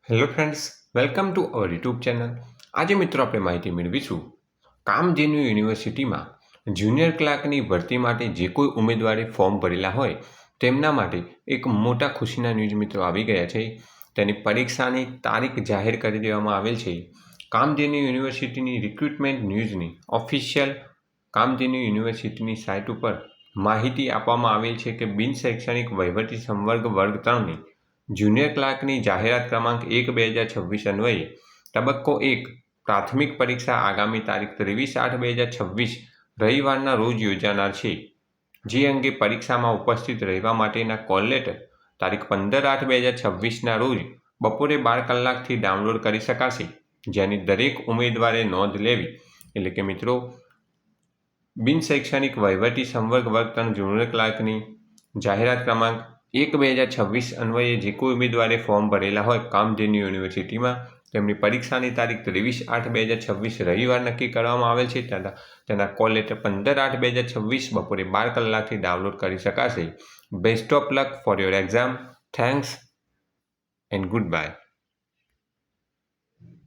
Hello friends, welcome to our YouTube channel. આજે મિત્રો આપણે માહિતી મેળવીશું કામધેનુ યુનિવર્સિટીમાં જુનિયર ક્લાર્કની ભરતી માટે જે કોઈ ઉમેદવારે ફોર્મ ભરેલા હોય તેમના માટે એક મોટા ખુશીના ન્યૂઝ મિત્રો આવી ગયા છે. તેની પરીક્ષાની તારીખ જાહેર કરી દેવામાં આવેલ છે. કામધેનુ યુનિવર્સિટીની રિક્રુટમેન્ટ ન્યૂઝની ઓફિશિયલ કામધેનુ યુનિવર્સિટીની સાઇટ ઉપર માહિતી આપવામાં આવેલ છે કે બિન શૈક્ષણિક વહીવટી સંવર્ગ વર્ગ 3ની જુનિયર ક્લાર્કની જાહેરાત ક્રમાંક 1/2026 અન્વયે તબક્કો 1 પ્રાથમિક પરીક્ષા આગામી તારીખ 23/8/2026 રવિવારના રોજ યોજાનાર છે. જે અંગે પરીક્ષામાં ઉપસ્થિત રહેવા માટેના કોલ લેટર તારીખ 15/8/2026ના રોજ બપોરે 12 કલાકથી ડાઉનલોડ કરી શકાશે, જેની દરેક ઉમેદવારે નોંધ લેવી. એટલે કે મિત્રો, બિન શૈક્ષણિક વહીવટી સંવર્ગ વર્ગ 3 જુનિયર ક્લાર્કની જાહેરાત ક્રમાંક 1/2026 અન્વયે જે કોઈ ઉમેદવારે ફોર્મ ભરેલા હોય કામધેનુ યુનિવર્સિટીમાં, તેમની પરીક્ષાની તારીખ 23/8/2026 રવિવાર નક્કી કરવામાં આવેલ છે. તેના કોલ લેટર 15/8/2026 બપોરે 12 કલાકથી ડાઉનલોડ કરી શકાશે. Best of luck for your exam. Thanks and good bye.